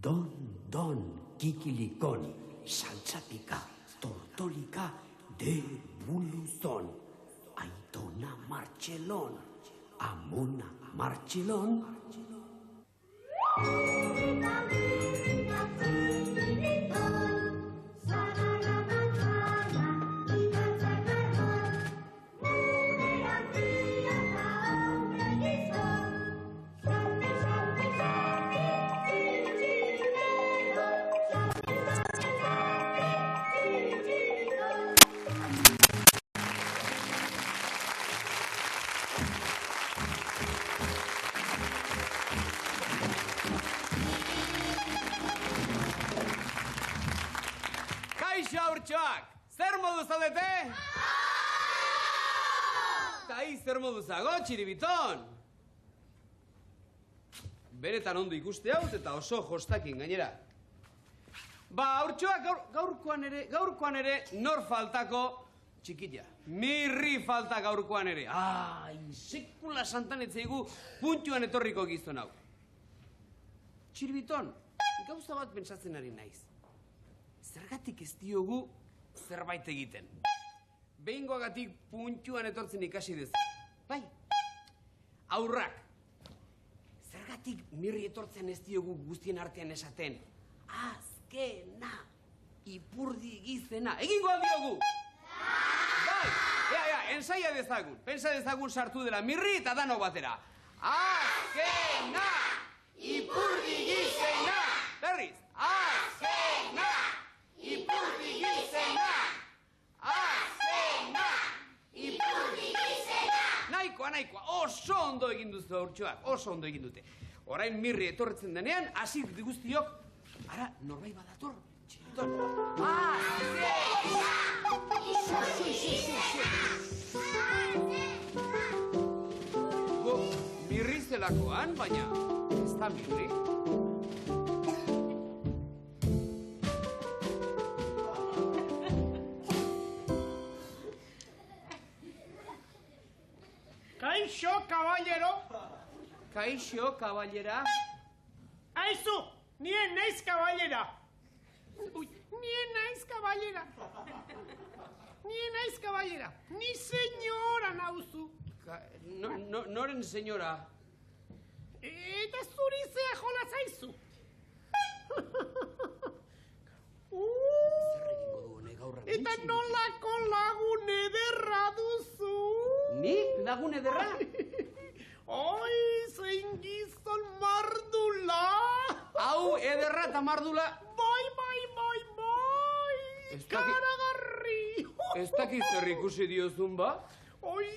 Don, kikilikon, saltzapika, tortolika, de buluzon. Aitona martxelon, amona martxelon. Haurtxoak, zer modu zaudete? Tai, zer modu zago, txiribiton? Benetan ondo ikuste haut eta oso jostakin gainera. Ba, haurtxoak, gaurkoan ere, nor faltako txikila. Mirri falta gaurkoan ere. Ai, sekula santan etzaigu puntuan etorriko gizton hau. Txiribiton, gauza bat pentsatzen ari naiz. Zergatik ez diogu zerbait egiten. Behingoagatik puntuan etortzen ikasi dezu. Bai, aurrak. Zergatik mirri etortzen ez diogu guztien artean esaten. Azkena, ipurdi gizena. Egingo aldiogu! Bai, ensaia dezagun. Pensa dezagun sartu dela mirri eta dano batera. Azkena, ipurdi gizena. Berriz, azkena. Ipurdi gizena! Azena! Ipurdi gizena! Nahikoa, oso ondo egin duzu haurtxoak, oso ondo egin dute. Orain mirri etorretzen denean, hasi guztiok, ara, norbait badator, txiriton. Go, mirri zelakoan, baina, ez da mirri. Kaixo, kaballero. Kaixo, kaballera. Aizu, nien naiz kaballera. Nien naiz kaballera. Ni senyora nauzu. Noren senyora? Eta zuri zea jola zaizu. Eta nolako lagun ederra duzu. Ni lagun ederra? Oi, zein gizon mardula. Hau, ederra eta mardula. Bai. Karagarri. Ez dakiz zer ikusi diozun ba? Oi,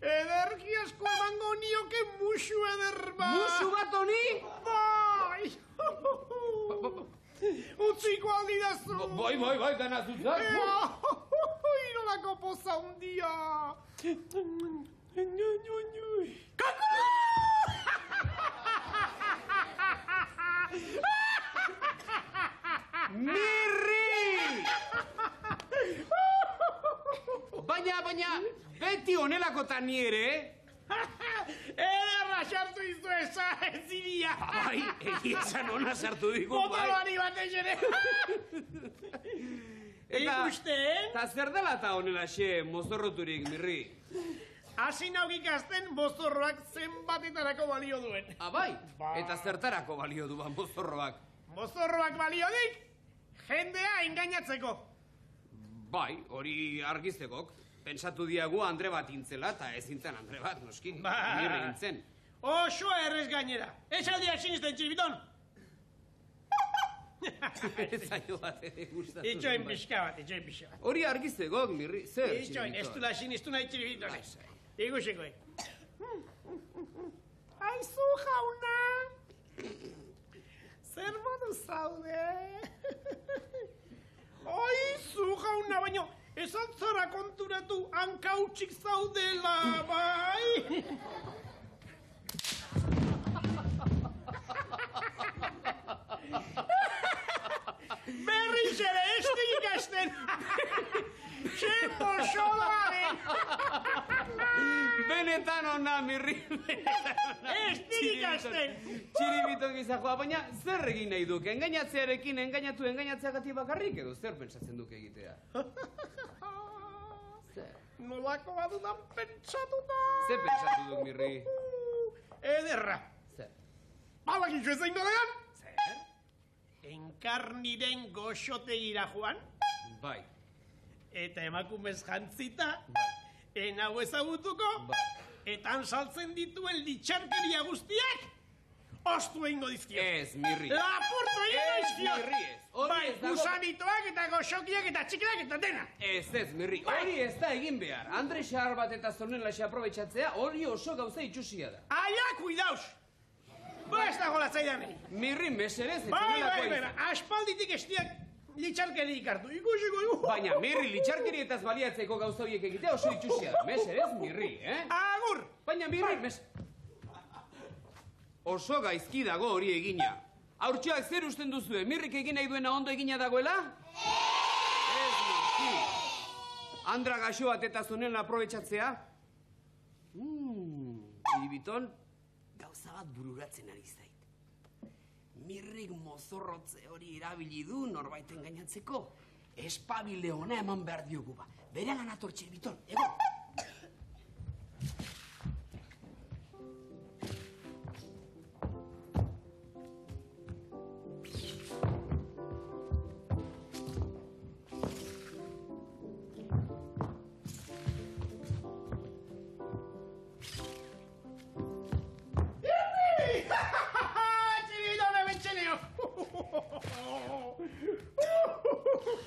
ederki asko emango nioke musu eder bat. Musu bat honi? Bai. Utziko aldi dazu. Bai, dana zutzak. Nolako poza hundia. Kakulu! Mirri! Baina, beti honelakotan ni ere, Ederra sartu izu eza eziria. Bai, esan hona sartu digu, bai. Motorari bat ere. Ikusten? Eta zer dela eta honela xe, mozorroturik, Mirri? Hasi nauk ikasten mozorroak zenbatetarako balio duen. Bai? Eta zertarako balio du mozorroak? Mozorroak balio dik, jendea engainatzeko. Bai, hori argiztekok. Pentsatu diagu Andre bat intzela, eta ez intzen Andre bat, noski. Mirri intzen. Oso errez gainera. Esaldiak sinisten, txiribiton. Ez zailo bat ere gustatu. Itxoin pixka bat. Hori argiztekok, Mirri, zer txiribiton? Itxoin, ez du la sinistu nahi txiribiton. Ikusiko. Aizu jauna. Zer modu zaude? Aizu jauna, baino, ez altzara konturatu hankautsik zaudela, bai? Berriz ere, ez dik ikasten. Txempo solaren. Benetan ona, Mirri. Ez dirik azten. Txiribiton gizajoa, baina zer egin nahi duke? Engainatzearekin engainatzeagatik bakarrik edo zer pentsatzen duke egitea? Zer? Nolako badudan pentsatuta. Zer pentsatu duk, Mirri? Ederra. Zer? Badakizu ezain dodean? Zer? Enkarniren goxotegira joan. Bai. Eta emakumez jantzita. Bai. Enau ezagutuko. Bai. Eta han saltzen dituen litxarkeria guztiak. Ostu egingo dizkio. Ez, Mirri. Lapurtu egingo dizkio. Mirri, ez. Hori Bai, ez dago... gusanitoak eta goxokiak eta txikiak eta dena. Ez, Mirri. Hori ez da egin behar. Andre xahar bat eta zonen laxe aprobetxatzea, hori oso gauza itxusia da. Aia, kuidauz. Ba ez dago latzaidan egin. Mirri, meserez, ez Bai, zonelako izan. aspalditik estiak litxarkeri ikartu. Ikusiko. Baina, Mirri, litxarkerietaz baliatzeko gauza horiek egitea oso itxusia da. Meserez, Mirri, Agur. Baina, Mirri, oso gaizki dago hori egina. Haurtxoak zer usten duzue, Mirrik egin nahi duena ondo egina dagoela? Ez noski. Andra gaxo bat eta zonen aprobetxatzea? Iribiton, gauza bat bururatzen ari zait. Mirrik mozorrotze hori erabili du norbaiten gainatzeko. Espabile ona eman behar diogu ba. Bere lan atortxe, Iribiton, egon.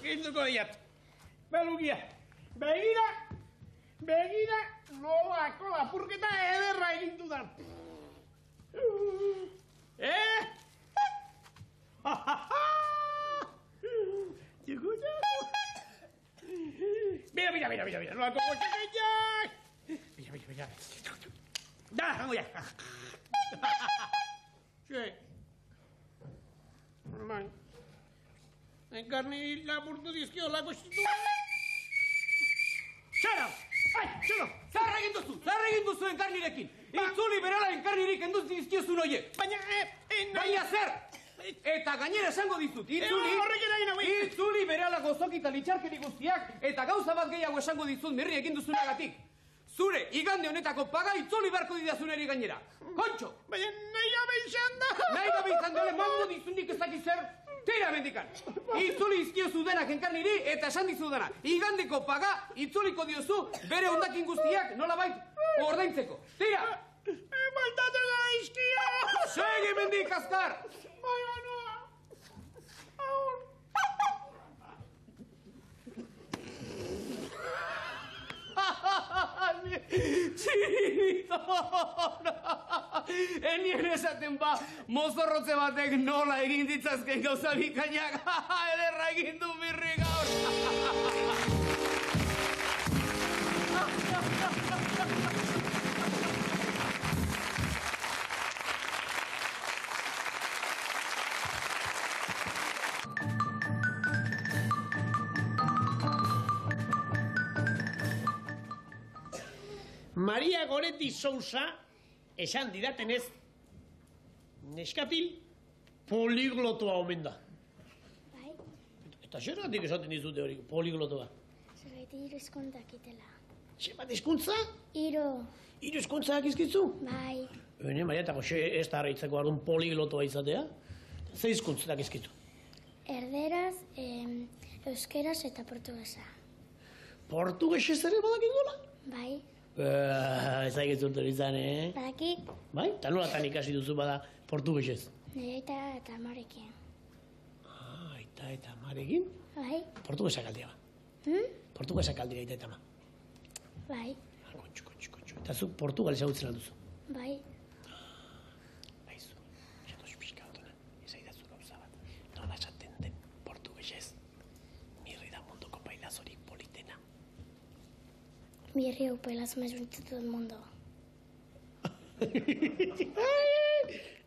Ginduko diat. Belugia. Begira, nolako lapurketa ederra egin dudan. Mira, nolako goxekeiak. Mira. Da, jango ya. Xe. Bai. Enkarni lapurtu dizkio lako xitu. Txara! Ai, txalo! Zer egin duzu enkarnirekin? Itzuli berala enkarnirik enduz dizkiozun oiek. Baina zer? Eta gainera esango dizut, itzuli berala gozoki eta litxarkeri guztiak eta gauza bat gehiago esango dizut Mirri egin duzunagatik. Zure, igande honetako paga itzuli beharko didazuneri gainera. Kontxo! Baina nahi gabe izan da! Nahi gabe izan dela emango dizunik ezaki zer, tira mendikan. Itzuli izkiozu denak enkarniri eta esan dizu dena. Igandeko paga itzuliko diozu bere hondakin guztiak nolabait ordaintzeko. Tira! Maltatu gaizkio! Segi mendik, azkar! Bai, banoa! Aur! Txiribiton! Enien esaten ba, mozorrotze batek nola egin ditzazken gauza bikainak. Ederra egin du Mirri gaur. Maria Goretti Sousa esan didatenez, neskatil poliglotoa omen da. Bai, Eta zergatik esaten dizute hori poliglotoa? zergaiti hiru hizkuntza dakitela. Zenbat hizkuntza? Hiru, Hiru hizkuntza dakizkizu? bai, Maria, eta goxe ez da harritzeko arduan poliglotoa izatea. Ze hizkuntza dakizkizu? erderaz, euskeraz eta portugesa. Portugesez ere badakizula? Bai, Ez daikizut hori izan, badakik Bai? Eta nolatan ikasi duzu bada portugesez? nire aita eta amarekin. Aita eta amarekin? Bai, Portugesak aldia ba. Portugesak aldira aita eta ama. bai, Kontxu. Eta zu Portugal ezagutzen alduzu. bai, Baizu, esatu pixka bat ona. Ezaidazu gauza bat. Nola esaten den portugesez. Mirri da munduko bailazorik politena. mi río pelas más bonitas de todo el mundo.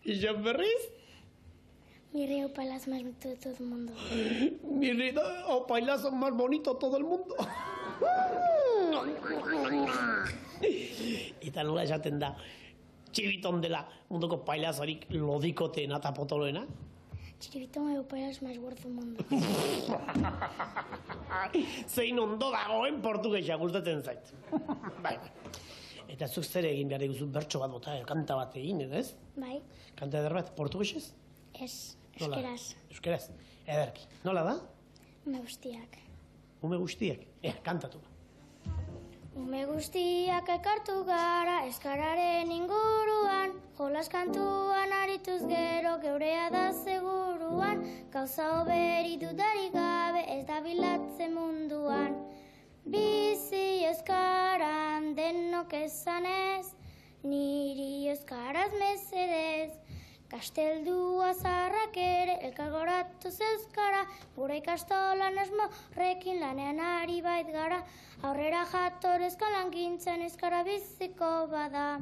Ixan berriz? Mi río pelas más bonitas de todo el mundo. Mirri da o bailazo más bonito todo el mundo. Eta nola esaten da, txiribiton dela munduko pailazorik lodikoteena eta potoloena? Chiribitón es el payaso más gordo del mundo. Zein ondo dagoen portugesa gustatzen zait. Bai. Eta zuk zer egin behar diguzu bertso bat bota, kanta bat egin, ez? Bai, Kanta eder bat, portugesez? ez, Nola? euskeraz. Euskeraz, ederki. Nola da? Ume guztiak. Ume guztiak. Kantatu. Ume guztiak elkartu gara eskararen inguruan, jolas kantuan arituz gero geurea da seguruan, gauza hoberi dudarik gabe ez da bilatzen munduan. Bizi euskaran denok esanez, niri euskaraz mesedez, kasteldua zarrak ere elkargoratu euskara, gure ikastolan asmorekin lanean ari bait gara, aurrera jatorezko langintzan euskara biziko bada.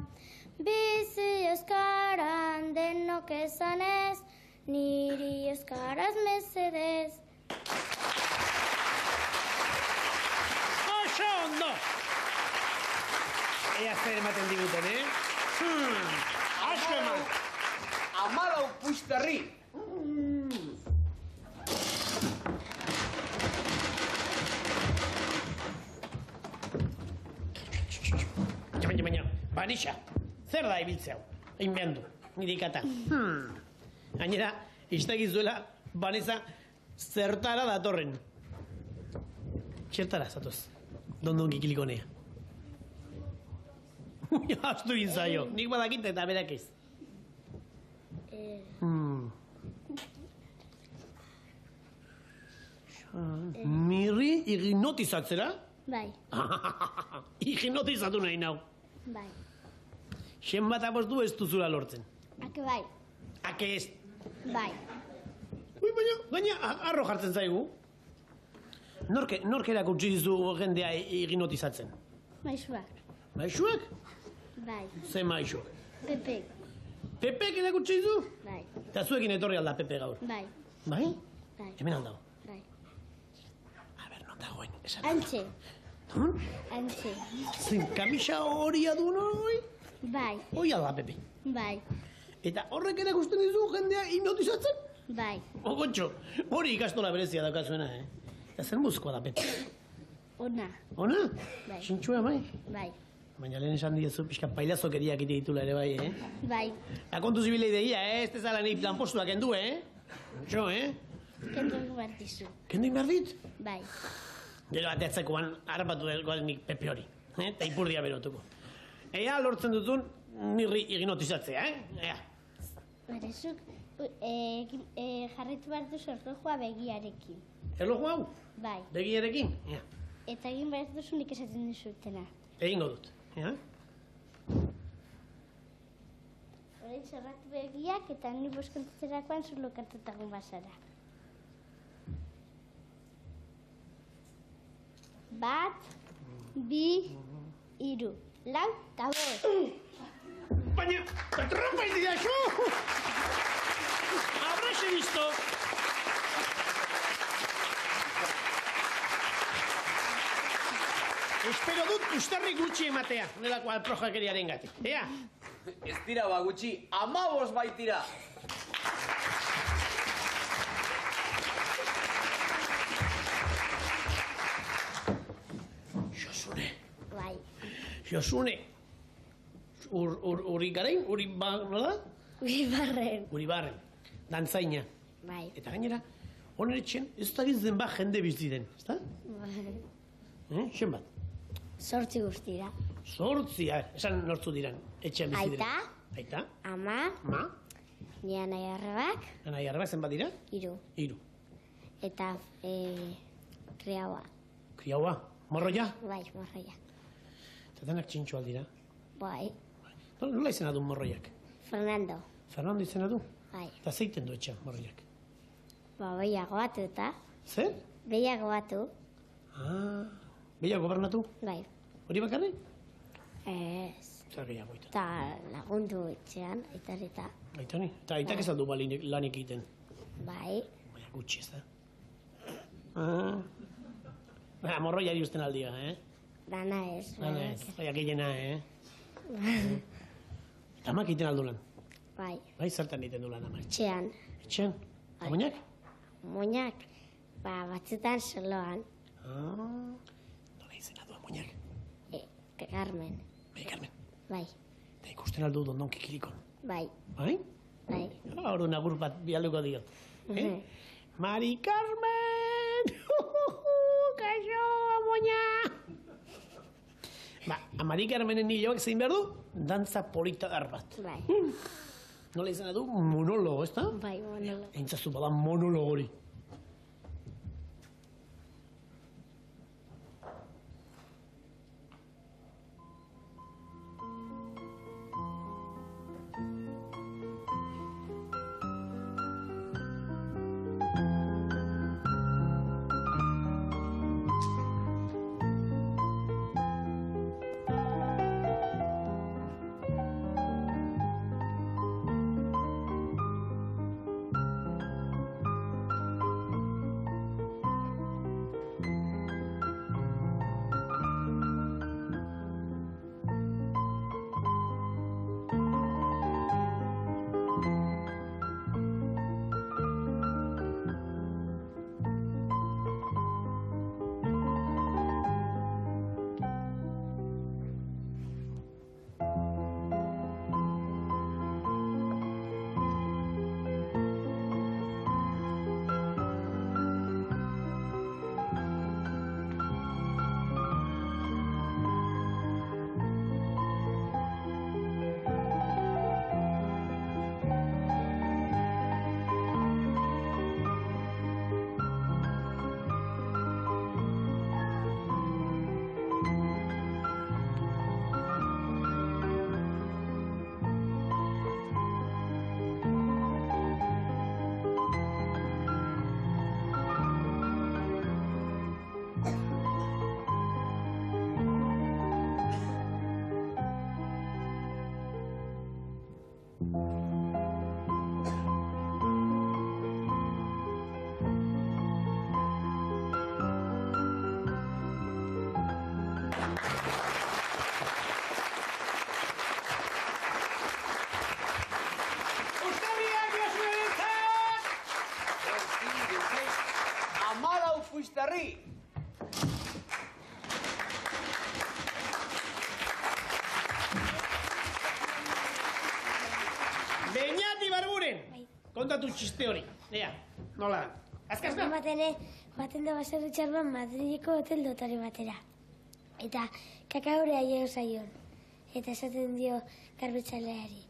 Bizi euskaran denok esanez, niri euskaraz mesedez. Oso ondo! Ea zer ematen diguten, Asko eman! Amalau puixterri. Baina, Banixa, zer da ibiltze hau? Egin behar du, nire ikata. Gainera, iztegizuela, Baneza, zertara datorren. Zertara, zatoz, dondon kikilikonea. Astu inzaio, nik badakit eta berak ez. Mirri hipnotizatzera? Bai, Hipnotizatu nahi nau. bai. Xen bat apostu ez duzula lortzen. Ake bai, Ake ez. bai. Ui, baina, arro jartzen zaigu. Nork erakutsi dizu jendea hipnotizatzen? Maisuak, Maixuak? bai. Ze maixuak? Pepe, Pepek erakutsi dizu? bai, Eta zuekin etorri alda Pepe gaur. bai, Bai? bai, Hemen aldago. bai. A ber, non dagoen, esan. Antxe, Non? antxe, Zein kamisa horia du noi? bai, Hoi alda Pepe. bai, Eta horrek erakusten dizu jendea hipnotizatzen? bai. Ogontxo, hori ikastola berezia daukazuena, Eta zer muzkoa da, Pepe? Ona, Ona? Bai. Sintxua, bai? bai, Baina lehen esan diezu, pixka pailazokeriak ite ditula ere, bai, bai. Eta kontu zibilei deia, ez tezala nahi planpostuak kendu, Jo, Kendu behar dizu, Kendu behar dit? bai. Gero ateatzekoan harrapatu nik Pepe hori, eta ipurdia berotuko. Ea lortzen dutun mirri hipnotizatzea, Ea. Berezuk, jarritu behar duzu erlojua begiarekin, Erloju hau, bai. begiarekin, Ea. Eta egin behar duzu nik esaten dizutena. Egingo dut, Horrein zerratu begiak eta ni boskontatzerakoan zulokatutagun bazara. 1, 2, 3, 4, 5. Baina, trompa izidazu! Habrase visto! Espero dut ustarri gutxi ematea, nelako alprojakeriaren gatik. Ea, Ez dira gutxi, 15 baitira. Josune, Bai, Josune. Uri garain, nola? Uribarren. Uri barren, dantzaina. Bai, Eta gainera, honen etxen, ez da gizden bat jende biziren, ez da? bai. Xen bat? 8 guztira. 8, esan nortzu diran, etxean biziren. Aita, Aita, ama, ma, ni anai arrebak, anai arreba zenbat dira? 3. 3. Eta kreaua. Kriaua, morroia, Bai, morroia. eta denak txintxo aldira. Bai, Nola izena du morroiak? Fernando. Fernando izena du? Bai, Eta zeiten du etxean morroiak. behiago batu eta, Zer? behiago batu, Beia gobernatu? bai. Hori bakarrik? Ez, Zer gehiago aita. eta lagundu etxean, aitareta. Aitani? Eta aitak ez aldu lanik egiten. Bai, Baina gutxi ez da. Morroiari usten aldia, Dana ez. Dana ez, baiak egena, Eta amak egiten aldu lan? Bai, Bai, zertan egiten du lan amak? etxean. Etxean? Amoinak? Moinak, batzutan soloan. Nola izena du amoinak? Carmen. Bai, Carmen. Bai, Eta ikusten aldu dondon kikilikon. bai, Bai? bai. Hor agur bat bialduko diot. Mari Carmen! Kaixo, amoina! Ba, Mari Carmenen nioak zein behar du? Dantza politadar bat. Bai, Nola izena du? Monologo, ez da? bai, monolo. Entzazu bada monologo hori. Fuiztarri! Beñati Barburen! Kontatu txiste hori. Ea, nola? Azka! Joaten da baserri txarban Madrileko hotel dotore batera. Eta kakaurea jo zaion. Eta esaten dio garbitzaileari.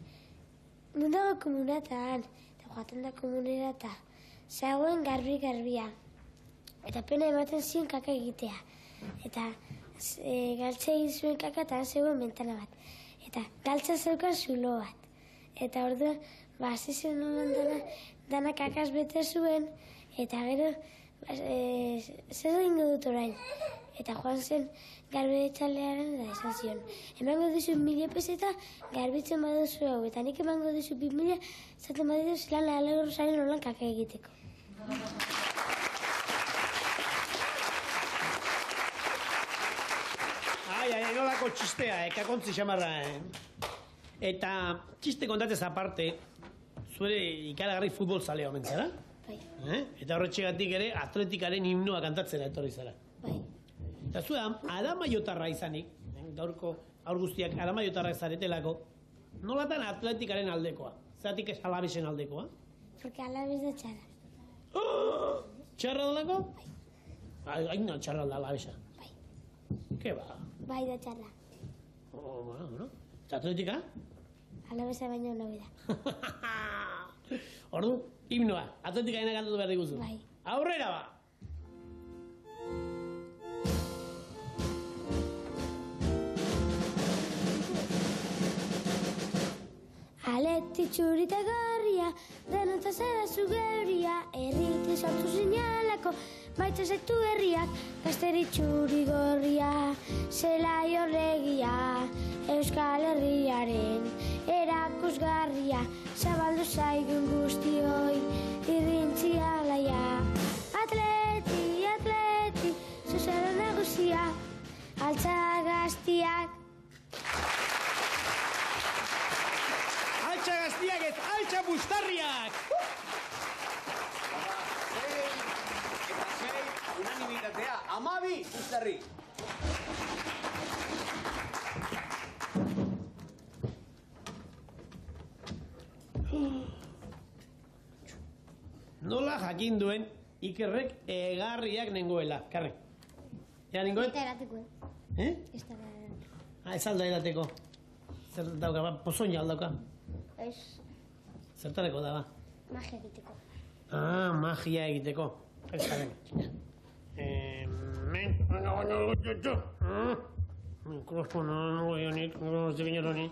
Non dago komunatan? Eta joaten da komunera eta zagoen garbia. Eta pena ematen zion kaka egitea. Eta galtza egin zuen kaka eta zegoen bentana bat. Eta galtza zeukan zulo bat. Eta orduan, hasi zen nolan dana kakaz bete zuen. Eta gero, zer egingo dut orain? Eta joan zen garbitxalearen da esan zion. Emango dizu 1000 peseta garbitzen baduzu hau. Eta nik emango dizu 2000 zaten baditu lan alegro zaren nolan kaka egiteko. Nolako txistea, kakontzi xamarra. Eta txiste kontatez aparte, zuere ikaragarri futbol zalea omen zara? Bai. Eta horretxegatik ere atletikaren himnoa kantatzera etorri zara. Bai. Eta zua, aramaiotarra izanik, gaurko aur guztiak aramaiotarra zaretelako, nolatan atletikaren aldekoa? Zeratik ez Alavesen aldekoa? Porque Alaves da txarra. Txarra dalako? Bai. Hain txarra da Alavesa. Bai. Ke ba? Bai da txarra. Bueno. Eta atletika? Alavesa baino nahi da. Ordu, himnoa, atletikaena kantatu behar diguzu. Bai. Aurrera ba! Aleti txurita garria, denantza zara zugeuria, erriti sortu zinalako, baita zaitu herriak, gazteri txuri gorria, zelai horregia, Euskal Herriaren erakusgarria, zabaldu zaigun guztioi, irrintzi alaia. Atleti, atleti, zuzera nagusia, altza 12 ikustarri. Nola jakin duen Ikerrek egarriak nengoela, karri. Ja, nengoen? Eta erateko. Ez da erateko. Ez alda edateko. Zer dauka, pozoina aldauka. Ez, Zertareko da, ba? magia egiteko. Magia egiteko. Ez da, mikrofono, goionik, zebineroni.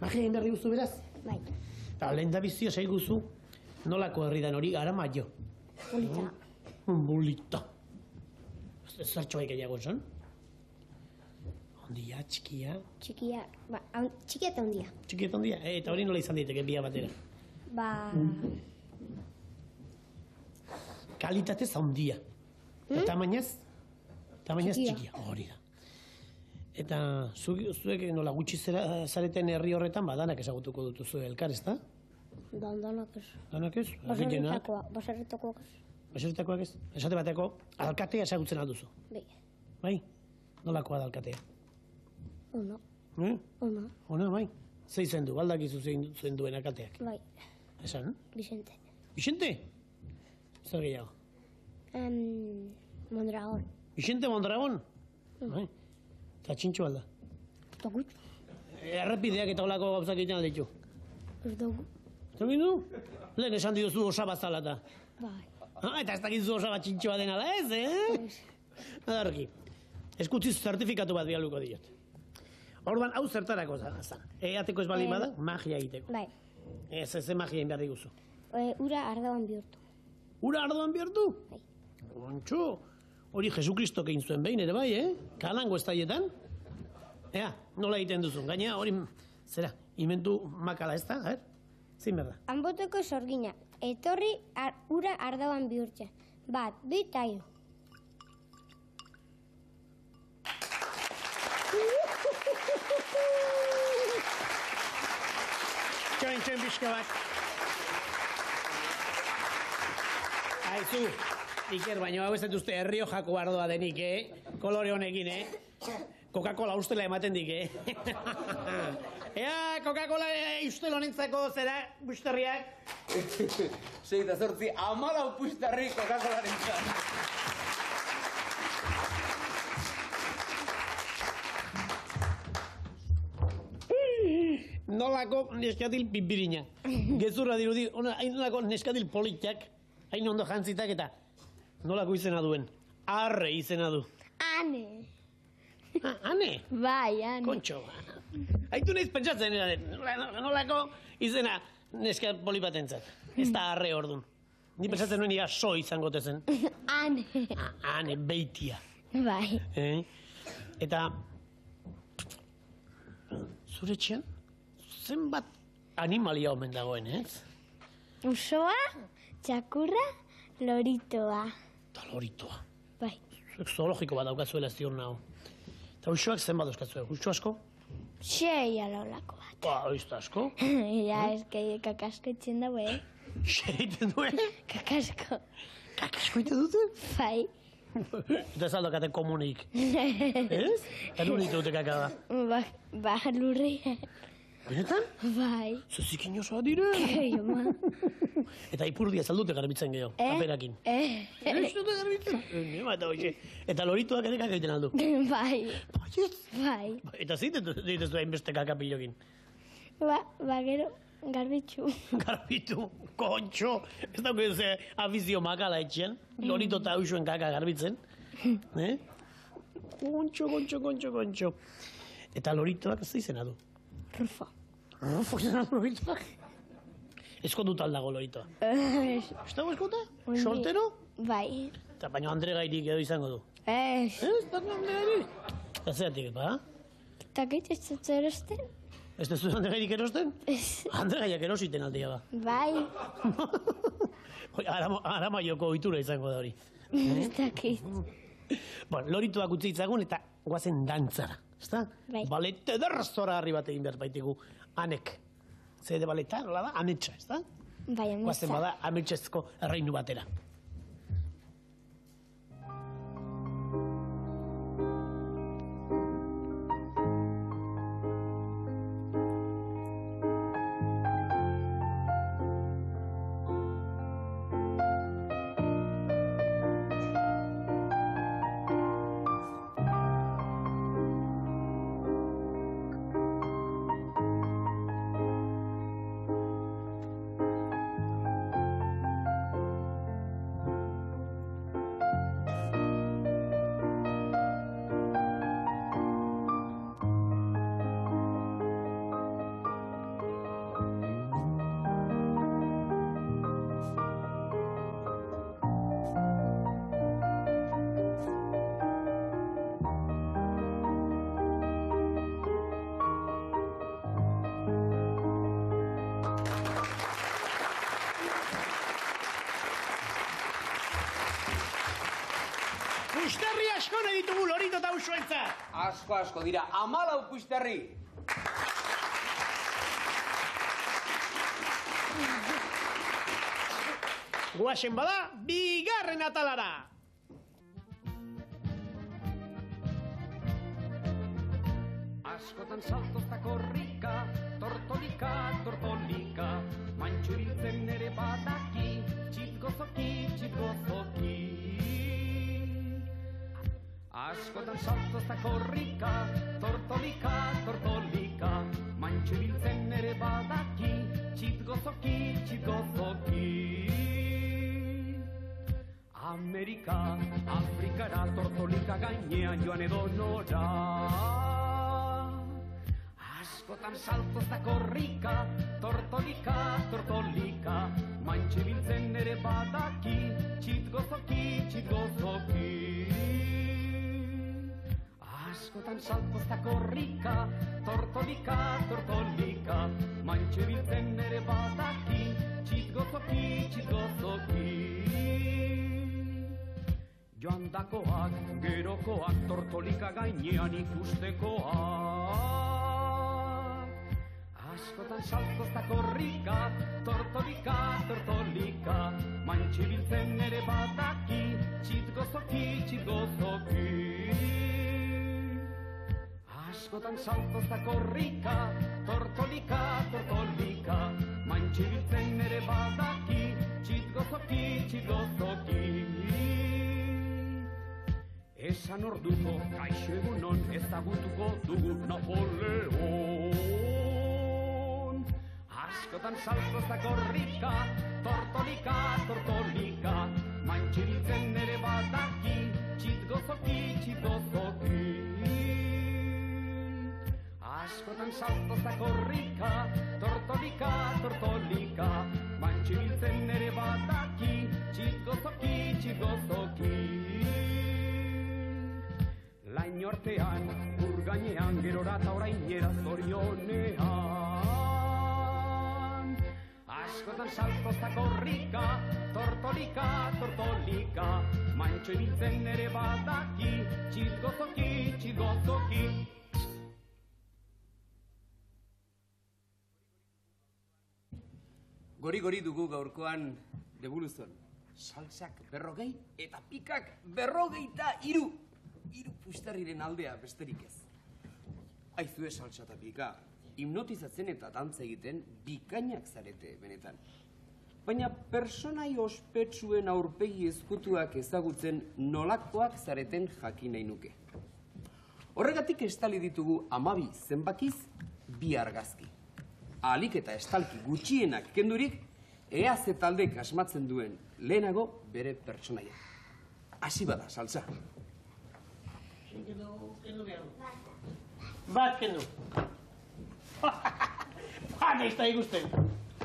Magia egin behar diguzu beraz? Bai, Eta lehen da bizio zaiguzu, nolako herridan hori gara maio. polita. Bulita. Zertxo baik gehiago esan? Ondia, txikia. Txikia, txikia eta hundia. Txikia eta ondia. Eta hori nola izan daiteke bia batera. Kalitatez handia. Eta tamainaz? Tamainaz txikia. Hori da. Eta zuek nola gutxi zareten herri horretan, danak ezagutuko dutuzu elkar, ez da? Danak ez. Danak ez? Baserritakoak ez. Baserritakoak ez? Esate bateko, alkatea ezagutzen alduzu. Bai, Bai? Nolakoa da alkatea? ona, Ona? Ona, bai. Zei zen du, baldakizu zein duen alkateak. bai, Esan? Vicente. Vicente? Zer gehiago? Mondragon. Vicente Mondragon? Bai. Eta txintxo alda. Tokut. Errepideak eta olako gauzak egiten alditu. Ez dugu. Zagin du? Lehen esan diozu osaba zala eta. Bai. Eta ez dakizu osaba txintxoa denala ez, Adarki. Eskutziz zertifikatu bat bialuko diot. Orduan, hau zertarako zan. Eateko ez bali bada, magia egiteko. Bai. Ez magia egin behar diguzu. Ura ardoan bihurtu. Ura ardoan bihurtu? Bai. Ontxo, hori Jesukristok egin zuen behin ere bai, Kalango estaietan. Ea, nola egiten duzun. Gaina hori, zera, inventu makala ez da, zein behar da? Hanboteko sorgina. Etorri ura ardoan bihurtza. 1, 2, 3. Txoin pixka bat. Aizu, Iker, baina hau ez dut herrio jako ardoa denik, Kolore honekin, Coca-Cola ustela ematen dik, Ea, Coca-Cola ustel honentzako zera, busterriak. 6 eta 8, 14 puxtarri Coca-Colaren zan. Nolako neskatil pipirina. Gezurra dirudi, hain nolako neskatil politak, hain ondo jantzitak eta nolako izena duen. Arre izena du. Ane. Ane? Bai, ane. Kontxo. Haitu nahiz pentsatzen nolako izena neska poli batentzat. Ez da arre ordun. Ni pentsatzen nuen ia so izango tezen. Ane. Ane, beitia. Bai. Eta zure txan, zenbat animalia omen dagoen, ez? Usoa, txakurra, loritoa. Eta loritoa. Bai. Zuek zoologiko bat daukazuela ez diur nago. Eta usoak zenbat dauzkatzuek? Uso asko? 6 alolako bat. Ba, oizta asko. Ja, eske kakasko itzen dago, Seiten duen? Kakasko. Kakasko ite dute? Bai. Eta ez aldokaten komunik. Ez? Eta nun ite dute kakada? Ba, lurria. Benetan? Bai. Zuzikin osoa dire? Joma. Eta ipurdia zaldute garbitzen gehiago, paperakin. Ez dute garbitzen? Eta hoxe. Eta lorituak ere kaka egiten aldu. Bai. Baiet? Bai. Eta zitezu hainbeste kakapilokin. Ba, gero, garbitxu. Garbitu, kontxo. Ez dago ez afizio makala etxean. Lorito eta usuen kaka garbitzen. Kontxo. Eta loritoak ez izena du. Rufa. Rufo izena du loritoak? Eskonduta aldago loritoa. Ez dago eskonda? Soltero? Bai. Eta baina Andre Gairik edo izango du. Ez. Ez dago Andre Gairik? Eta zeratik, ba? Eta gait ez dut erosten? Ez da zuen Andre Gairik erosten? Ez. Andre Gaiak erositen aldea ba. Bai. Aramaioko ohitura izango da hori. Ez dakit. Bueno, lorituak utzi itzagun eta guazen dantzara. Ezta? Bai. Balete derrazora harri bat egin behar baitigu. Anek. Zede baleta, nola da? Ametsa, ezta? Bai, Guazen amesa. bada ametxezko erreinu batera. Pusterri asko nahi ditugu lorito eta usuentzat. Asko dira, 14 pusterri. Guazen bada, bigarren atalara. Askotan saltoz da korrika, tortolika, mantxu biltzen ere badaki, txitgozoki. Askotan saltoz da korrika, tortolika, mantxu biltzen ere badaki, txitgozoki. Amerika, Afrikara, tortolika gainean joan edo nora. Askotan saltoz da korrika, tortolika, mantxe biltzen ere badaki, txitgozoki. Askotan saltoz da korrika, tortolika, mantxe biltzen ere badaki, txitgozoki. Joan dakoak, gerokoak, tortolika gainean ikustekoak. Askotan saltoz da korrika, tortolika, mantxe biltzen ere badaki, txitgozoki. Askotan saltoz da korrika, tortolika, mantxe biltzen ere badaki, txitgozoki. Esan orduko, kaixo egunon, ezagutuko dugu Napoleon. Askotan saltoz da korrika, tortolika, mantxe biltzen ere badaki, txitgozoki. Askotan saltoz da korrika, tortolika, mantxe biltzen ere badaki, txitgozoki. Lain ortean, urgainean, gerora eta orainera zorionean. Askotan saltoz da korrika, tortolika, mantxe biltzen ere badaki, txitgozoki. Gori dugu gaurkoan debuluzon. Saltsak 40 eta pikak 43. Hiru pusterriren aldea besterik ez. Aizue saltsa eta pika, hipnotizatzen eta dantza egiten bikainak zarete benetan. Baina personai ospetsuen aurpegi ezkutuak ezagutzen nolakoak zareten jakin nahi nuke. Horregatik estali ditugu 12 zenbakiz 2 argazki. Ahalik eta estalki gutxienak kendurik, ea ze taldek asmatzen duen lehenago bere pertsonaia. Hasi bada, saltsa. Bat kendu. Haka izta ikusten.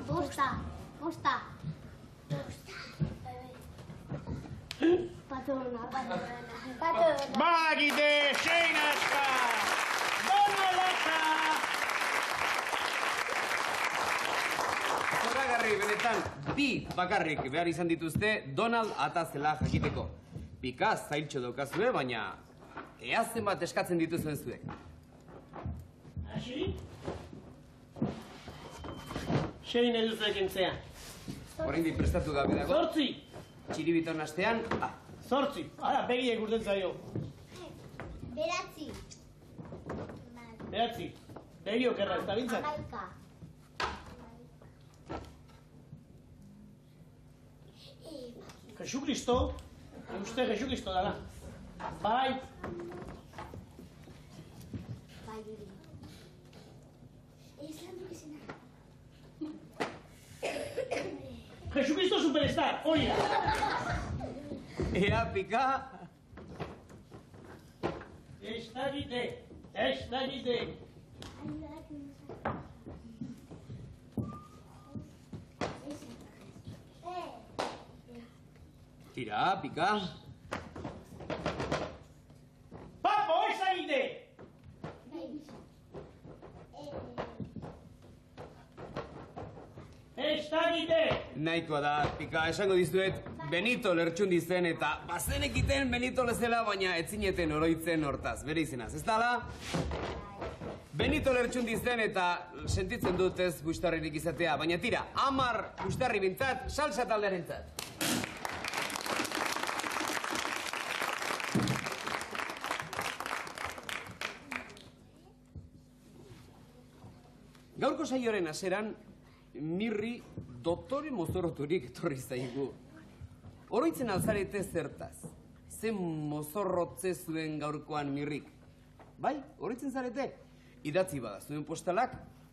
Bosta. Patona. Magide, Seinaska, Donalata. Zoragarri benetan, 2 bakarrik behar izan dituzte Donald atazela jakiteko. Pika zailtxo daukazue, baina ea zenbat eskatzen dituzuen zuek. Hasi? Sein eduzuek entzea. Oraindik prestatu gabe dago. 8. Txiribiton astean, 8. Ara, begiek urten zaio. 9. 9. Begi okerra, ez da bintzak. 11. Jesucristo, uste Jesucristo dala. Bai. Jesucristo superstar, hori da. ea pika. Ez da gite. Tira, pika. Papo, ez da gite. Ez da gite. Nahikoa da, Pika, esango dizuet, Benito Lertxundi zen eta bazenekiten Benito lezela, baina etzineten oroitzen hortaz, bere izenaz, ez dala? Benito Lertxundi zen eta sentitzen dut ez bustarririk izatea, baina tira, 10 bustarri bintzat, salsa taldearentzat. Gaurko saioaren hasieran, Mirri doktore mozorroturik etorri zaigu. Oroitzen alzarete zertaz. Zen mozorrotze zuen gaurkoan Mirrik. Bai, oroitzen zarete? Idatzi bada zuen postalak,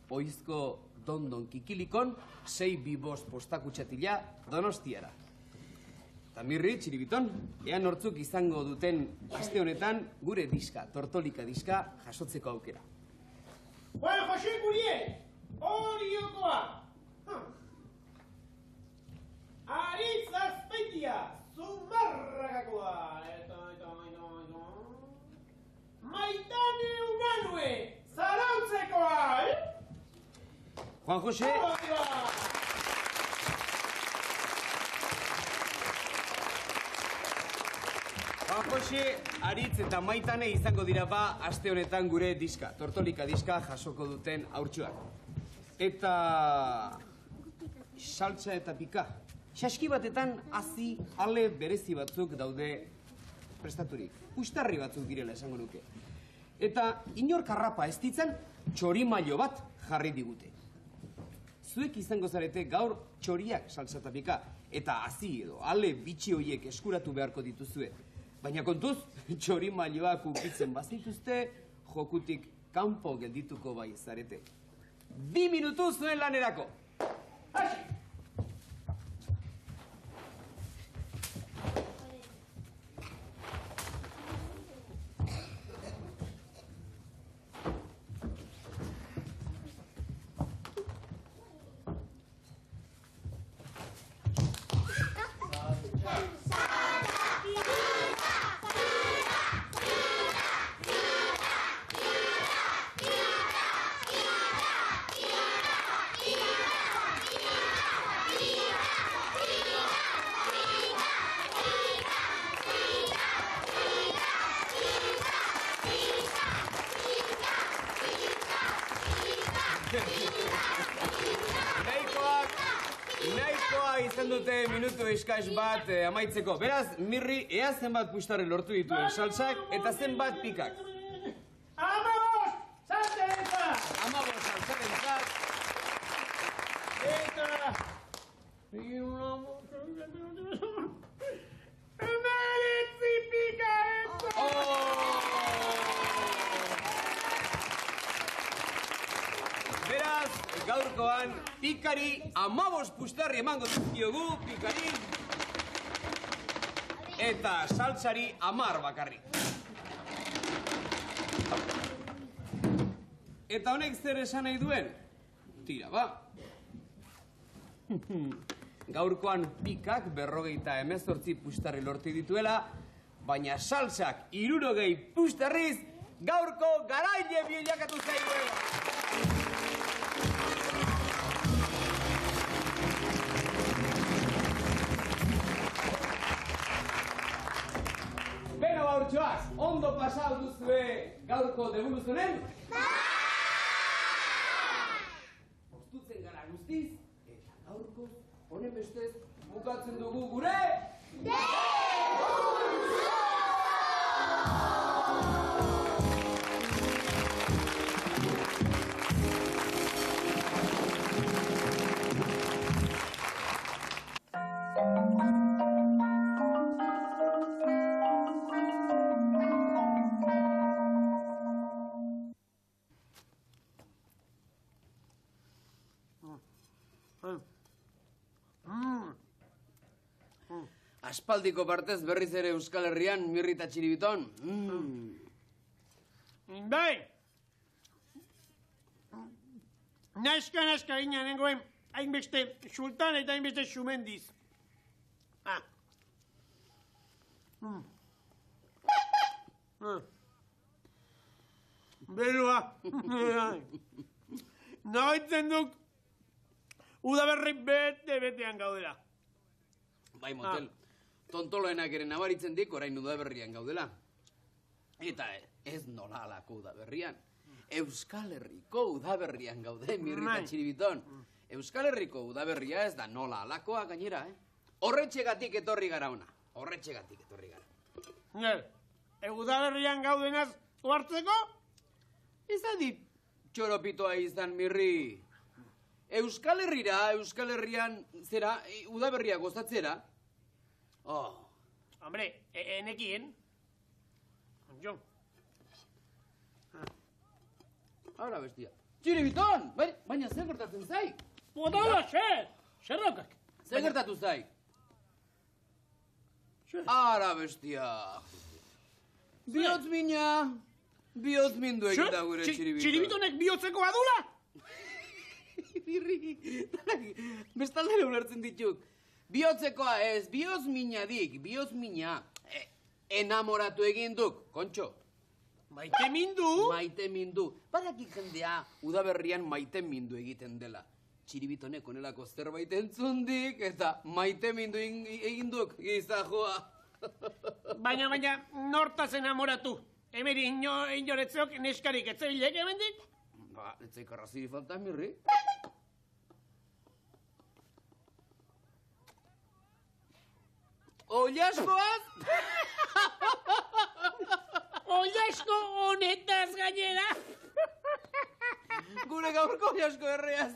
oizko Dondon Kikilikon, 625 postakutxatila Donostiara. Eta Mirri, txiribiton, ea nortzuk izango duten aste honetan gure diska, Tortolika diska, jasotzeko aukera. Juan Jose Gurie, oriokoa! Aritz Azpeitia, Zumarragakoa! Maitane Uganue, Zarautzekoa! Juan Jose... Juan Jose, Aritz eta Maitane izango dira ba aste honetan gure diska, Tortolika diska jasoko duten haurtxoak. Eta... saltza eta pika. Saski batetan hazi ale berezi batzuk daude prestaturik. Ustarri batzuk direla esango nuke. Eta inor karrapa ez ditzan txorimailo bat jarri digute. Zuek izango zarete gaur txoriak saltza eta pika. Eta hazi edo ale bitxi horiek eskuratu beharko dituzue. Baina kontuz, txorimailoak ukitzen bazituzte, jokutik kanpo geldituko bai zarete. 2 minutu zuen lanerako. Hasi! Nahikoa izan dute minutu eskaz bat amaitzeko. Beraz, Mirri, ea zenbat pustarri lortu dituen saltsak eta zenbat pikak. 15 saltzarentzat! 15 saltzarentzat. Eta... 19 pikarentzat! Beraz, gaurkoan, pikari 15 pustarri emango dizkiogu, pikari. Eta saltsari 10 bakarrik. Eta honek zer esan nahi duen? Tira, ba. Gaurkoan pikak 58 pustarri lortu dituela, baina saltsak 60 pustarriz gaurko garaile bilakatu zaiguela. Beno baurtxoaz, ondo pasau duzue gaurko debuluzunen? Ostutzen gara guztiz, eta gaurko honen bestez bukatzen dugu gure... Aspaldiko partez berriz ere Euskal Herrian, Mirri eta Txiribiton. Bai! Naska gina nengoen hainbeste sultan eta hainbeste xumendiz. Beroa. Nagaitzen duk udaberri bete-betean gaudela. Bai, motel, tontoloenak ere nabaritzen dik orain udaberrian gaudela. Eta ez nola alako udaberrian. Euskal Herriko udaberrian gaude, Mirri eta Txiribiton. Euskal Herriko udaberria ez da nola alakoa gainera, Horretxegatik etorri gara ona. Horretxegatik etorri gara. Udaberrian gaudenaz oartzeko? Ez adit txoropitoa izan, Mirri. Euskal Herrian, zera, udaberria gozatzera. Hombre, enekien. Jo. Hala bestia. Txiribiton! Baina zer gertatzen zai? Podala, zer daukak? Zer gertatu zai? Hala bestia. Bihotz mindu egita gure Txiribiton. Txiribitonek bihotzeko badula? Birri, bestaldera ulertzen dituk. Bihotzekoa ez, bihotz mina. Enamoratu egin duk, kontxo. Maite mindu? Maite mindu. Badakik jendea, udaberrian maite mindu egiten dela. Txiribitonek onelako zerbait entzundik, eta maite mindu egin duk, gizajoa. Baina, nortaz enamoratu. Emeri inoretzeok neskarik etzebilek emendik? Ba, etzeik arraziri falta, Mirri. Ollaskoaz? Ollasko honetaz gainera? Gure gaurko ollasko erreaz,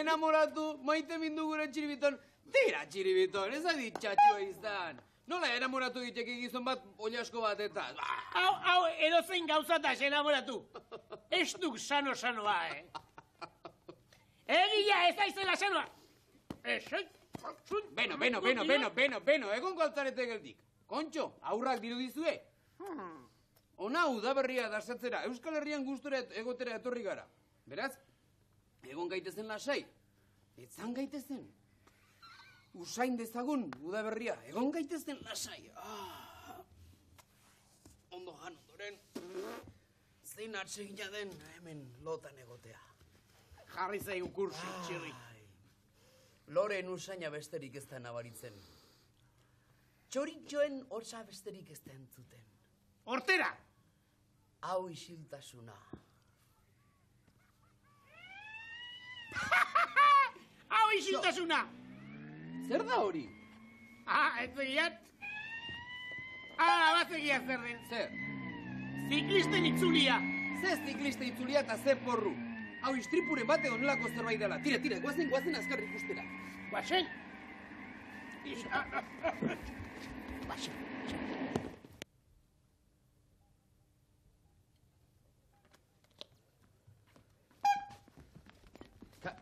enamoratu, maite mindu gure Txiribiton. Tira, Txiribiton, ez adit txatxua izan. Nola enamoratu diteke gizon bat ollasko batetaz? Hau, edozein gauzataz enamoratu. Ez duk sanoa, Egia ez aizela sanoa. Beno, egongo altzarete geldik. Kontxo, aurrak dirudizue. Ona udaberria darsatzera, Euskal Herrian gustura egotera etorri gara. Beraz, egon gaitezen lasai. Etzan gaitezen. Usain dezagun udaberria, egon gaitezen lasai. Ondo jan ondoren, zein atsegina den hemen lotan egotea. Jarri zaigu kursi, Txirri. Loren usaina besterik ez da nabaritzen. Txoritxoen hortza besterik ez da entzuten. Hortera! Hau isiltasuna. Hau isiltasuna! Zer da hori? Ez egiat? Bat egiat zer den. Zer? Ziklisten itzulia. Zer ziklista itzulia eta zer porru? Hau istripuren bate onelako zerbait dela. Tira, guazen azkar ikustera. Guazen?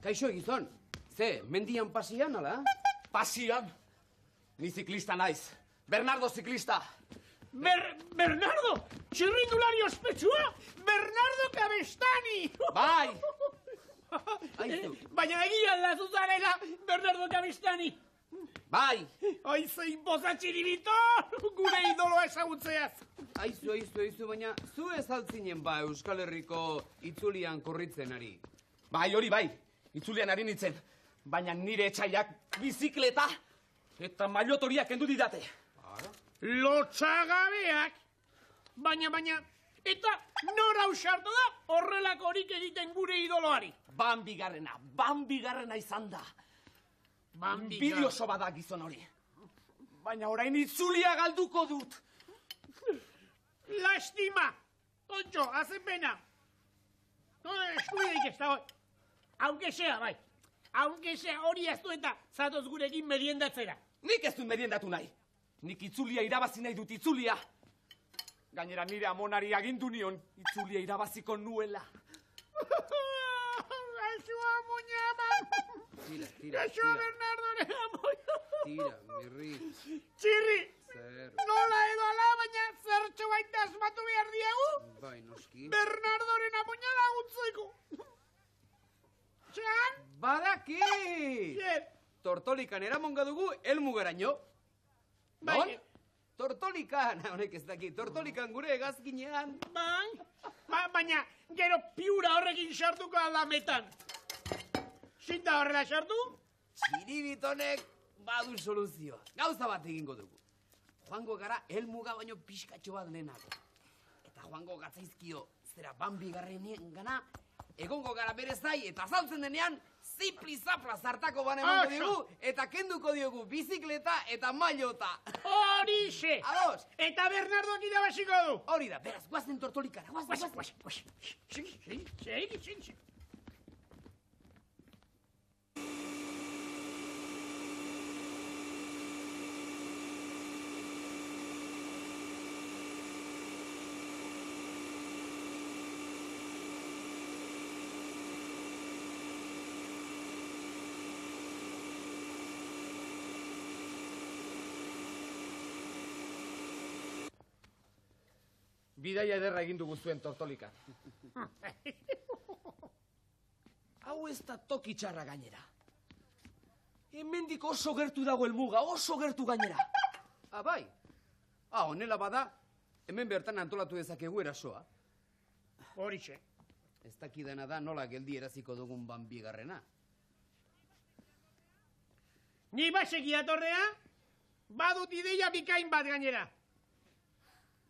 Kaixo egizon, ze, mendian pasian, ala? Pasian? Ni ziklista naiz. Bernardo ziklista. Bernardo! Txirrindulari ospetsua! Bernardo Cabestani! Bai! Aizu. Baina egian da zuzarela Bernardo Cabestani! Bai! Aizein poza Txiribito! Gure idoloa esagutzeaz! Aizu, baina zu ez altzinen ba Euskal Herriko itzulian korritzen ari. Bai, hori bai. Itzulian ari nintzen. Baina nire etxaiak bizikleta eta mailotoriak kendu didate. Lotxagabeak! Baina, eta nora usartu da horrelakorik egiten gure idoloari? Banbigarrena izan da. Bidioso bada gizon hori. Baina orain itzulia galduko dut. Lastima! Kontxo, hazen pena. Eskubideik ez da hori. Aunque sea, bai. Aunque sea hori ez du eta zatoz gurekin meriendatzera. Nik ez dut meriendatu nahi. Nik itzulia irabazi nahi dut itzulia. Gainera nire amonari agindu nion itzulia irabaziko nuela. Gaixoa amoñama! Tira. Gaixoa Bernardoren amoñama! Tira, Mirri. Txirri! Zer? Nola edo ala, baina zertxo baita asmatu behar diegu? Bai, noski. Bernardoren amoña laguntzeko! Txan? Badaki! Zer? Tortolikan eramonga dugu elmugaraino. Bai. Non? Tortolikan, honek ez daki, tortolikan gure egazkinean. Bai? Baina, gero piura horrekin sartuko aldametan. Zinta horrela sartu, Txiribitonek badu soluzioa. Gauza bat egingo dugu. Joango gara helmuga baino pixkatxo bat lehenago. Eta joango gatzaizkio zera Bambigarrenien gana, egongo gara bere zai eta azaltzen denean, zipli-zapla zartako ban emango diogu, eta kenduko diogu bizikleta eta mailota. Horixe! Ados! Eta Bernardoak irabaziko du! Hori da, beraz, guazen tortolikara, guazen. Segi. Bidaia ederra egin dugu zuen tortolika. Hau ez da toki txarra gainera. Hemendik oso gertu dago helmuga, oso gertu gainera. Bai. Honela bada, hemen bertan antolatu dezakegu erasoa. Horixe. Ez dakidana da nola geldi eraziko dugun Bambigarrena. Ni baseki atorrea, badut ideia bikain bat gainera.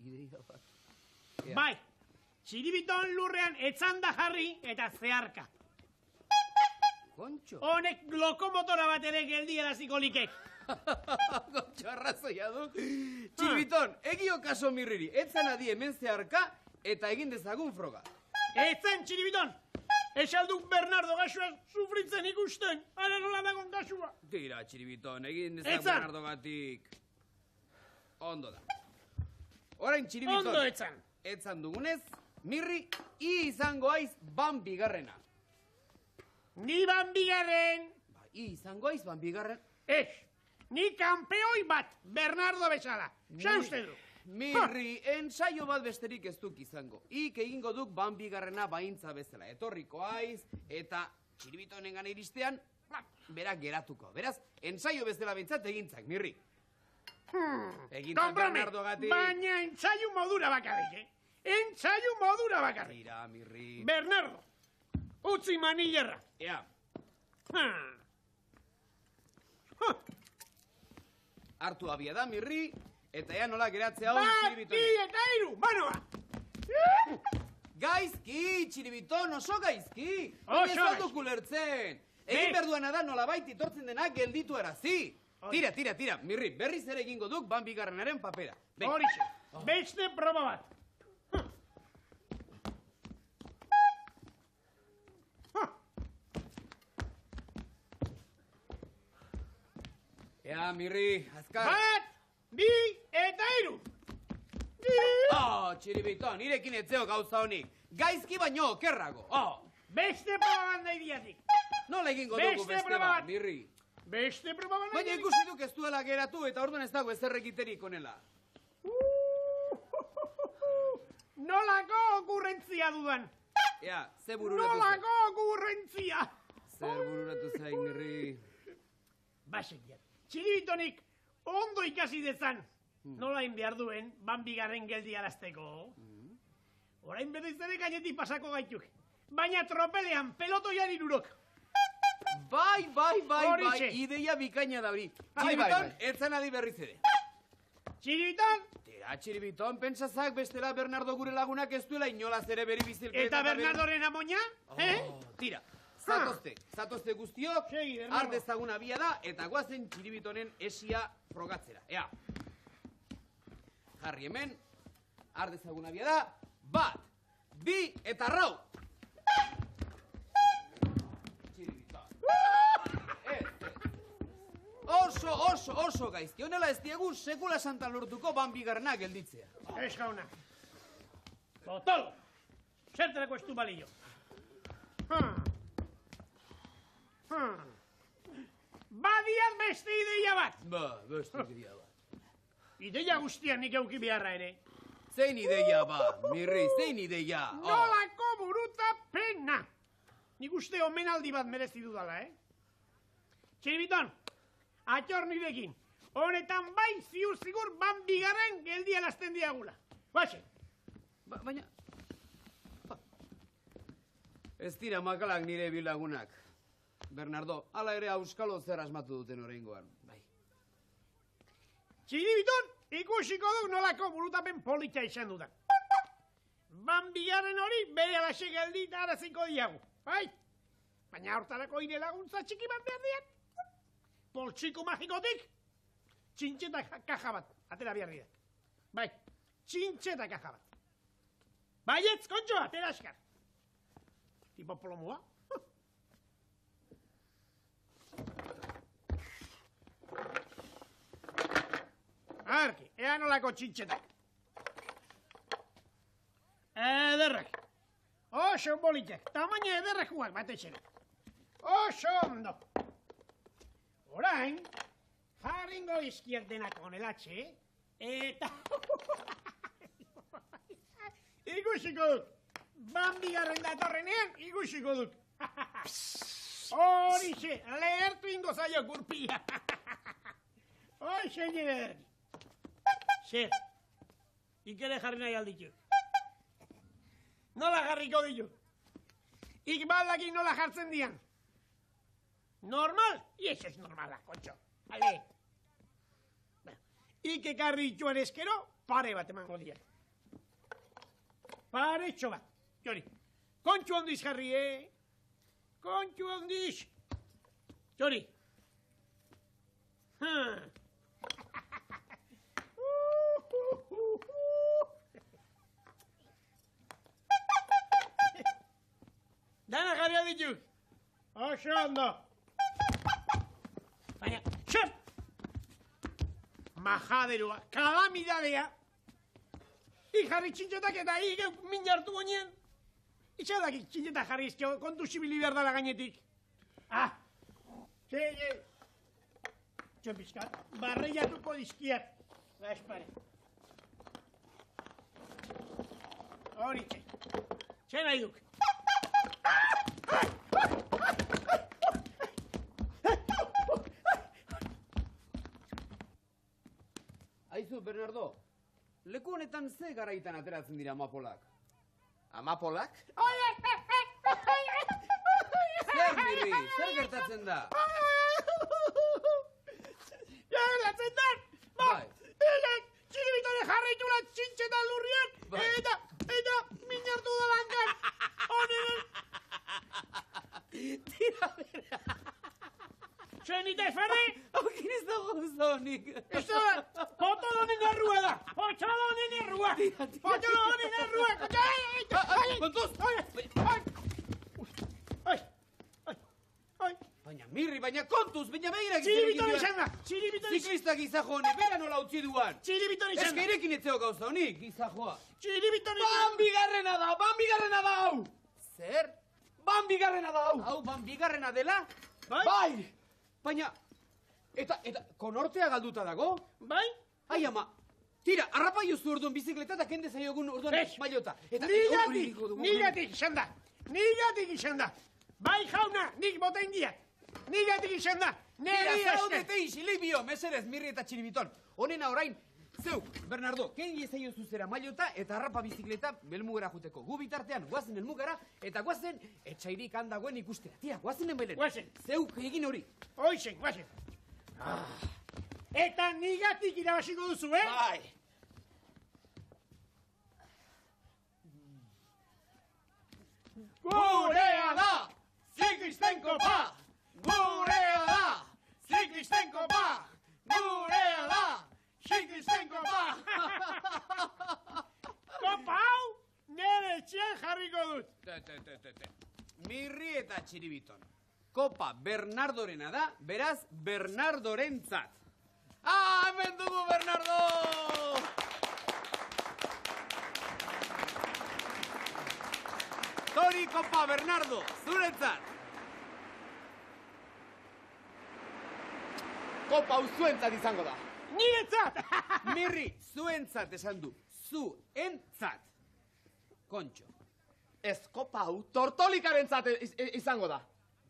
Ideia bat. Bai, Txiribiton lurrean etzanda jarri eta zeharka. Kontxo. Honek lokomotora bat ere geldi eraziko likek. Kontxo arrazoia du. Txiribiton, egio kaso mirriri, etzan adi hemen zeharka eta egin dezagun froga. Etzen, Txiribiton! Esalduk Bernardo gasua sufritzen ikusten, ara nola dagon gasua. Tira, Txiribiton, egin dezagun Etzan! Bernardogatik. Ondo da. Orain, Txiribiton. Ondo etzan. Etzan dugunez, mirri, izango aiz Bambigarrena. Ni Bambigarren. Izango aiz Bambigarren. Ez, ni kampeoi bat, Bernardo bezala. Sa uste du? Mirri, ensaio bat besterik ez duk izango. Ik egingo duk Bambigarrena baintza bezala. Etorriko aiz, eta Txiribitonengan iristean, berak geratuko. Beraz, ensaio bezala bintzat egintzak, mirri. Egintzak Bernardogatik. Baina entzaiu modura bakarrik, Entzaiu modura bakarrik. Tira, mirri. Bernardo, utzi manillerra. Ea. Hartu abia da, mirri, eta ea nola geratzea hon Bat, Txiribiton. bi eta hiru, banoa. Gaizki, Txiribiton, oso gaizki. Oso Ez gaizki. duk ulertzen. Egin berduana da nola baiti etortzen denak gelditu erazi. Tira, mirri, berriz ere egingo duk Bambigarrenaren papera. Horixe, beste proba bat. Ea, mirri, azkar. Bat, bi eta hiru. Txiribiton, nirekin etzeo gauza honik. Gaizki baino okerrago. Beste proba bat nahi diatik. Nola egingo Beste dugu beste proba bat, bat. mirri? Beste proba bat nahi Baina diatik. ikusi duk ez duela geratu eta orduan ez dago ezer egiterik onela. Nolako okurrentzia dudan. Ea, ze bururatu zain. Nolako okurrentzia. Zer bururatu zain, mirri. Basekiat. Txiribitonik ondo ikasi dezan. Nolain behar duen Bambigarren geldi arazteko. Orain berriz ere gainetik pasako gaituk. Baina tropelean pelotoian irurok. Bai, Horixe. ideia bikaina da hori. Bai, Txiribiton, bai. etzan adi berriz ere. Txiribiton, Tira, Txiribiton, pentsazak bestela Bernardo gure lagunak ez duela inolaz ere beri bizilketa. eta Bernardoren amoña, Tira, zatozte guztiok, Segi, Bernardo. ardezagun abia da, eta guazen Txiribitonen esia frogatzera. Ea, jarri hemen, ardezagun abia da, bat, bi, eta rau! Txiribiton. Oso gaizki, honela ez diegu sekula santan lortuko Bambigarrena gelditzea. ez jauna. Botolo, zertarako ez du balio. Badiat beste ideia bat. Beste ideia bat. Ideia guztian nik euki beharra ere. Zein ideia ba, mirri, zein ideia? Nolako buruta pena. Nik uste omenaldi bat merezi dudala, Txiribiton, atxor nirekin. Honetan bai ziur Bambigarren geldia lasten diagula. Guaxe. Baina... Ez dira makalak nire bilagunak. Bernardo, hala ere auskalo zer asmatu duten oraingoan. Bai. Txiribiton, ikusiko duk nolako burutapen politxa izan dudan. Bigarren hori bere alaxe geldita araziko diagu, bai? Baina hortarako ire laguntza txiki bat behar diak. Poltsiko magikotik, txintxeta kaja bat, atera behar diak. Bai, txintxeta kaja bat. Baietz, kontxo, atera eskar. Tipo plomoa. Arki, ea nolako txintxetak. Ederrak. Oso bolitek, tamaina ederrakuak batexera. Oso ondo. Orain, jarringo izkiak denak onelatxe, eta... ikusiko dut. Bigarren datorrenean, ikusiko dut. Horixe, lehertu ingo zaio gurpila. Hoxe nire. Zer, ikere jarri nahi alditu. Nola jarriko ditu? Ik baldakin nola jartzen dian. Normal? Ies ez normala, kontxo. Ale. Ik ekarri itxuan eskero, pare bat emango dian. Pare txo bat. Jori, kontxu ondiz jarri, Kontxu ondiz. Jori. Dana jarri aditu. Oso ondo. Baina, xer! Majaderua, kalamidadea. Jarri txintxetak eta min jartu gonean. Itxadak txintxetak jarri izkio, kontu zibili behar dala gainetik. Ah! Txe, txon pizkat, barreiatuko dizkiat. Espare. Horitxe. Txe nahi duk. Aizu, Bernardo, leku honetan ze garaitan ateratzen dira amapolak? Amapolak? Zer, Mirri, zer gertatzen da? Gertatzen da! Bai. Txiribitore jarraitula txintxetan lurrian, eta min hartu da lankan. Honen! Tira bera! Txenita esfere! Haukin ez dago gauzonik. Ez da, potolo honen errua da! Potolo honen errua! Potolo honen errua! Kontuz! Baina, Mirri, baina kontuz, baina behirak Txiribiton izan da! Txiribiton izan da! Ziklistak gizajo honi, bera nola utzi duan. Txiribiton izan da! Eske irekin etzeo gauza honik, gizajoa. Txiribiton izan da! Bigarrena da hau! Zer? Bigarrena da hau! Hau, bigarrena dela? Bai? Baina, eta konortea galduta dago? Bai? Ai, ama, tira, arrapa jozu orduan bizikleta eta kende zaiogun orduan mailota. Nigatik izan da! Nigatik izan da! Bai jauna, nik botain diat! Nigatik izan da! Tira, zaudete isilibio, mesedez, Mirri eta Txiribiton. Honena orain, zeuk, Bernardo, kende zaiozu zera mailota eta arrapa bizikleta belmugara juteko. Gu bitartean, guazen elmugara eta guazen etxairik handagoen ikustera. Tira, guazen enbelen. Guazen. Zeuk egin hori. Hoizen, guazen. Eta nigatik irabasiko duzu, Bai. Gurea da! Ziklisten kopa! Gurea da! Ziklisten kopa! Gurea da! Ziklisten kopa! Kopa hau, nire etxean jarriko dut. Mirri eta Txiribiton. Kopa Bernardorena da, beraz Bernardorentzat. Hemen dugu Bernardo! Tori Kopa Bernardo, zuretzat! Kopa hau zuentzat izango da. Niretzat! Mirri, zuentzat esan du. Zuentzat. Kontxo. Ez kopa hau tortolikarentzat izango da.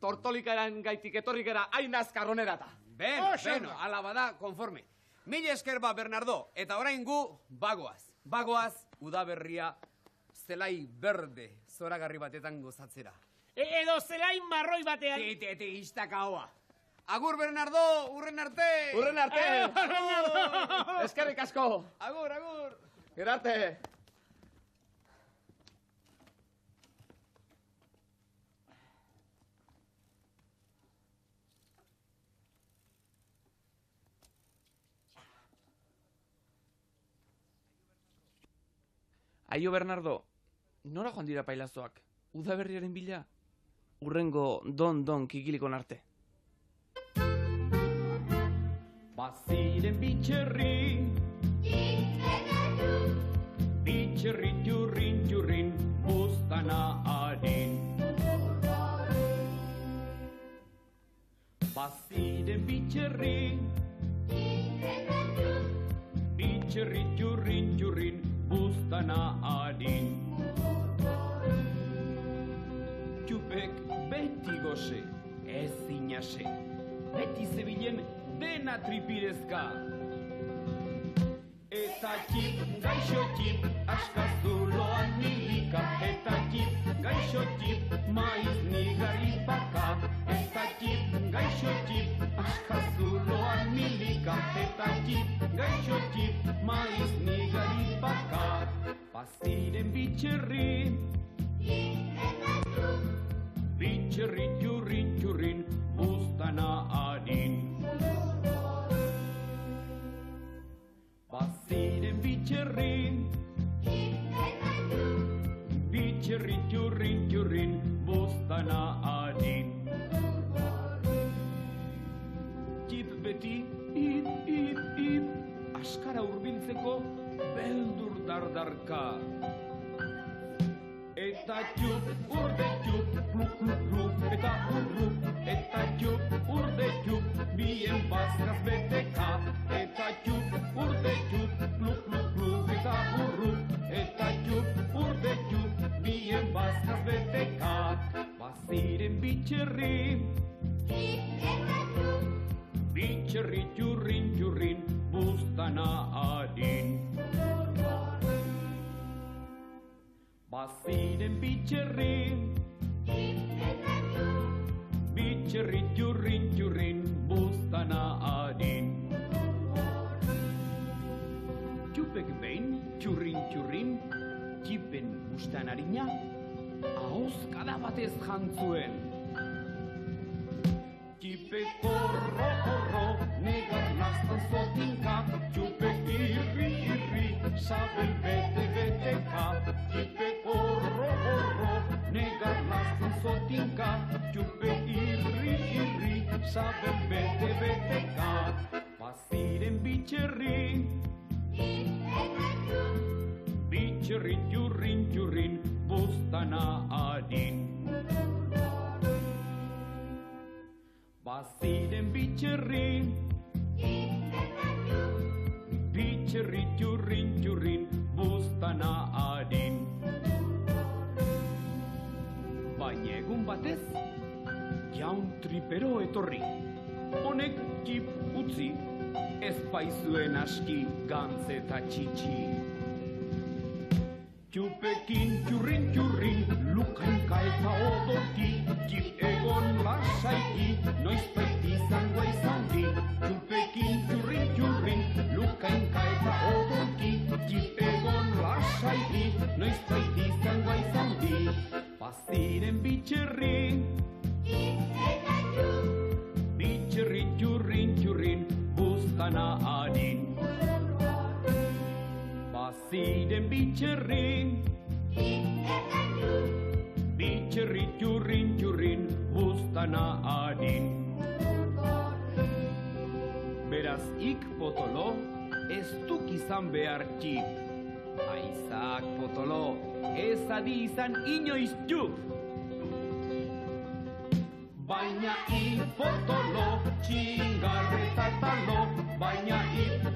Tortolikaren gaitik etorri gara hain azkarronerata. Beno, ala bada, konforme. Mila esker ba, Bernardo, eta orain gu, bagoaz. Bagoaz, udaberria, zelai berde, zoragarri batetan gozatzera. Edo zelain marroi batean. Iztaka hoa. Agur, Bernardo, urren arte! Urren arte! Eskerrik asko! Agur, agur! Gerarte! Aio, Bernardo, nora joan dira pailazoak? Udaberriaren bila? Urrengo don kikilikon arte. Baziren bitxerri, bitxerri jurrin, buztana harin. Baziren bitxerri, bitxerri jurrin, buztana harin. Txupek beti goze, ez zinase, beti zebilen dena tripirezka. Eta txip, gaixo txip, askazuloan milika. Eta txip, gaixo txip, maiz nigari baka. Eta txip, gaixo txip, askazuloan milika. Eta txip, gaixo txip, maiz nigari baka. Baziren bitxerri, bitxerri jurrin, buztana harin. Baziren bitxerri, bitxerri jurrin, buztana harin. Txip beti, ip, askara urbiltzeko beldur dardarka. Eta txup, urde txup, pluk, eta urrup. Eta txup, urde txup, bien bazkaz beteka. Eta txup, urde txup, pluk, eta urrup. Eta txup, urde txup, bien bazkaz beteka. Baziren bitxerri, bitxerri jurrin, buztana harin. Baziren bitxerri, bitxerri jurrin, buztana harin. Txupek behin, txurrin, txipen bustan harina, ahoskada batez jantzuen. Txipek korro, negar naztan zotinka. Txupek irri, sabel beteka. Txipek korro, negar naztan zotinka. Txupek irri, sabel beteka. Baziren bitxerri, bitxerri jurrin, buztana harin. Baziren bitxerri, bitxerri jurrin, buztana harin. Baina egun batez, jaun tripero etorri. Honek txip utzi, ez baizuen aski gantz eta txitsi. Txupekin txurrin, lukainka eta odolki. Txip egon lasaiki, noiz baiti zangoa izandi. Txupekin txurrin, lukainka eta odolki. Txip egon lasaiki, noiz baiti zangoa izandi. Baziren bitxerri, bitxerri jurrin, buztana harin. Baziren bitxerri, bitxerri jurrin, buztana harin. Beraz ik potolo, ez duk izan behar txip. Aizak potolo, ez adi izan inoiz txup. Baina ik potolo, txingarreta talo. Baina ip,